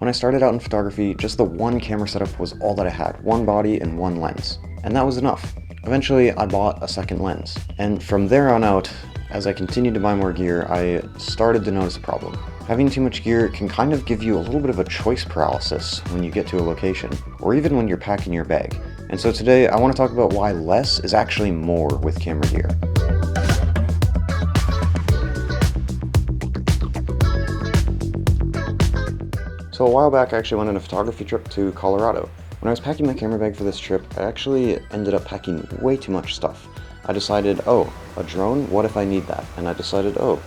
When I started out in photography, just the one camera setup was all that I had, one body and one lens, and that was enough. Eventually, I bought a second lens, and from there on out, as I continued to buy more gear, I started to notice a problem. Having too much gear can kind of give you a little bit of a choice paralysis when you get to a location, or even when you're packing your bag. And so today, I want to talk about why less is actually more with camera gear. So a while back, I actually went on a photography trip to Colorado. When I was packing my camera bag for this trip, I actually ended up packing way too much stuff. I decided, oh, a drone? What if I need that? And I decided, oh,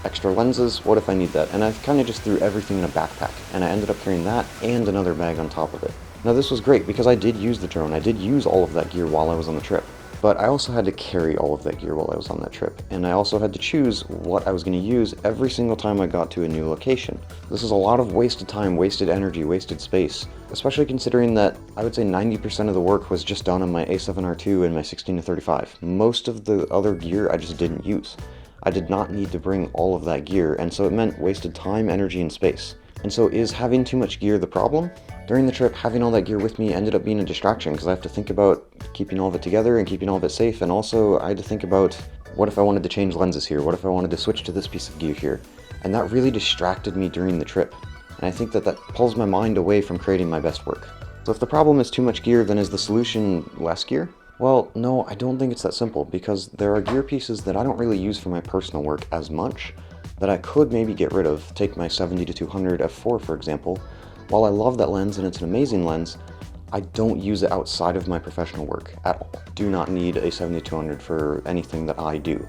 extra lenses? What if I need that? And I kind of just threw everything in a backpack, and I ended up carrying that and another bag on top of it. Now this was great because I did use the drone. I did use all of that gear while I was on the trip. But I also had to carry all of that gear while I was on that trip, and I also had to choose what I was going to use every single time I got to a new location. This is a lot of wasted time, wasted energy, wasted space, especially considering that I would say 90% of the work was just done on my A7R2 and my 16-35. Most of the other gear I just didn't use. I did not need to bring all of that gear, and so it meant wasted time, energy, and space. And so is having too much gear the problem? During the trip, having all that gear with me ended up being a distraction because I have to think about keeping all of it together and keeping all of it safe, and also I had to think about what if I wanted to change lenses here, what if I wanted to switch to this piece of gear here, and that really distracted me during the trip. And I think that pulls my mind away from creating my best work. So if the problem is too much gear, then is the solution less gear? Well, no, I don't think it's that simple, because there are gear pieces that I don't really use for my personal work as much that I could maybe get rid of. Take my 70-200 f4 for example. While I love that lens and it's an amazing lens, I don't use it outside of my professional work at all. Do not need a 70-200 for anything that I do.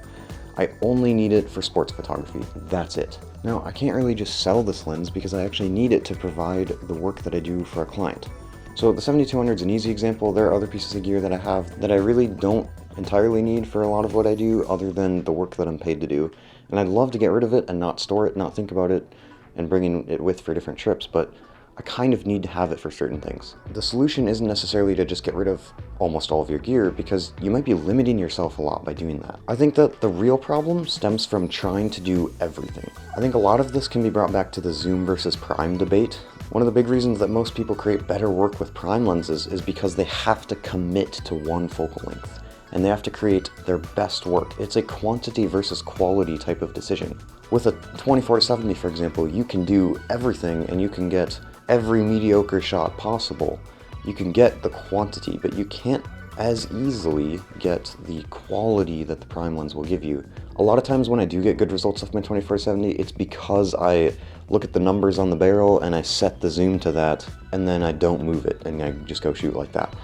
I only need it for sports photography. That's it. Now, I can't really just sell this lens because I actually need it to provide the work that I do for a client. So the 70-200 is an easy example. There are other pieces of gear that I have that I really don't entirely need for a lot of what I do other than the work that I'm paid to do. And I'd love to get rid of it and not store it, not think about it, and bringing it with for different trips, but I kind of need to have it for certain things. The solution isn't necessarily to just get rid of almost all of your gear, because you might be limiting yourself a lot by doing that. I think that the real problem stems from trying to do everything. I think a lot of this can be brought back to the zoom versus prime debate. One of the big reasons that most people create better work with prime lenses is because they have to commit to one focal length, and they have to create their best work. It's a quantity versus quality type of decision. With a 24-70, for example, you can do everything and you can get every mediocre shot possible. You can get the quantity, but you can't as easily get the quality that the prime lens will give you. A lot of times when I do get good results with my 24-70, it's because I look at the numbers on the barrel and I set the zoom to that, and then I don't move it and I just go shoot like that.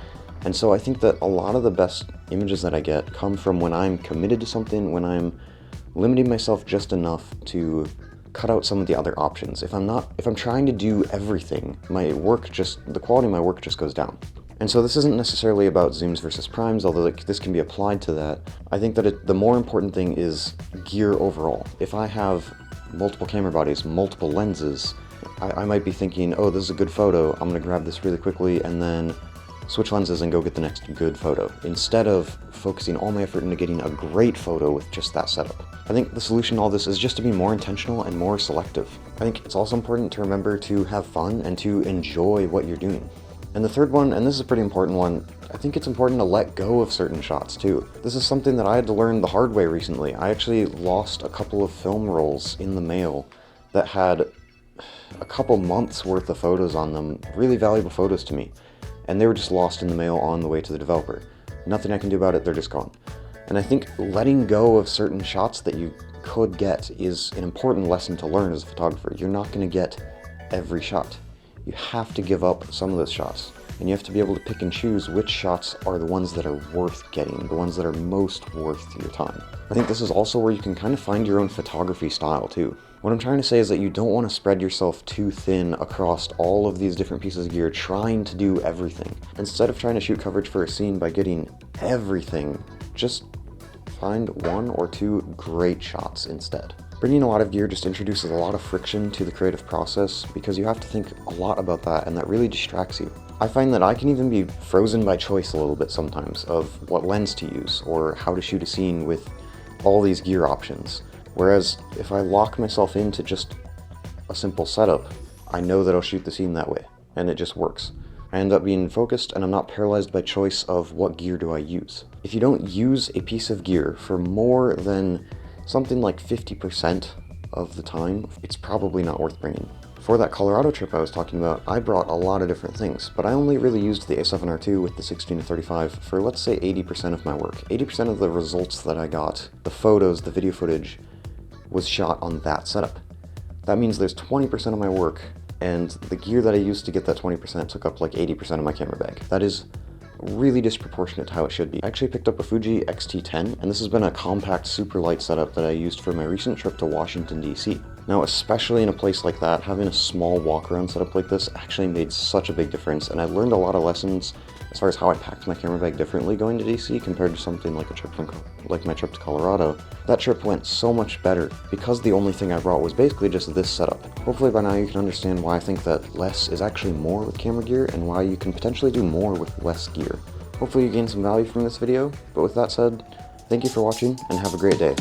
And so I think that a lot of the best images that I get come from when I'm committed to something, when I'm limiting myself just enough to cut out some of the other options. If I'm trying to do everything, the quality of my work just goes down. And so this isn't necessarily about zooms versus primes, although this can be applied to that. I think that the more important thing is gear overall. If I have multiple camera bodies, multiple lenses, I might be thinking, oh, this is a good photo, I'm gonna grab this really quickly and then switch lenses and go get the next good photo, instead of focusing all my effort into getting a great photo with just that setup. I think the solution to all this is just to be more intentional and more selective. I think it's also important to remember to have fun and to enjoy what you're doing. And the third one, and this is a pretty important one, I think it's important to let go of certain shots too. This is something that I had to learn the hard way recently. I actually lost a couple of film rolls in the mail that had a couple months worth of photos on them, really valuable photos to me. And they were just lost in the mail on the way to the developer. Nothing I can do about it, they're just gone. And I think letting go of certain shots that you could get is an important lesson to learn as a photographer. You're not going to get every shot. You have to give up some of those shots. And you have to be able to pick and choose which shots are the ones that are worth getting, the ones that are most worth your time. I think this is also where you can kind of find your own photography style too. What I'm trying to say is that you don't want to spread yourself too thin across all of these different pieces of gear trying to do everything. Instead of trying to shoot coverage for a scene by getting everything, just find one or two great shots instead. Bringing a lot of gear just introduces a lot of friction to the creative process because you have to think a lot about that, and that really distracts you. I find that I can even be frozen by choice a little bit sometimes of what lens to use or how to shoot a scene with all these gear options. Whereas if I lock myself into just a simple setup, I know that I'll shoot the scene that way, and it just works. I end up being focused, and I'm not paralyzed by choice of what gear do I use. If you don't use a piece of gear for more than something like 50% of the time, it's probably not worth bringing. For that Colorado trip I was talking about, I brought a lot of different things, but I only really used the A7R2 with the 16-35 for, let's say, 80% of my work. 80% of the results that I got, the photos, the video footage, was shot on that setup. That means there's 20% of my work, and the gear that I used to get that 20% took up like 80% of my camera bag. That is really disproportionate to how it should be. I actually picked up a Fuji XT-10, and this has been a compact, super light setup that I used for my recent trip to Washington, D.C. Now, especially in a place like that, having a small walk-around setup like this actually made such a big difference, and I learned a lot of lessons as far as how I packed my camera bag differently going to DC compared to something like my trip to Colorado. That trip went so much better because the only thing I brought was basically just this setup. Hopefully by now you can understand why I think that less is actually more with camera gear and why you can potentially do more with less gear. Hopefully you gained some value from this video, but with that said, thank you for watching and have a great day.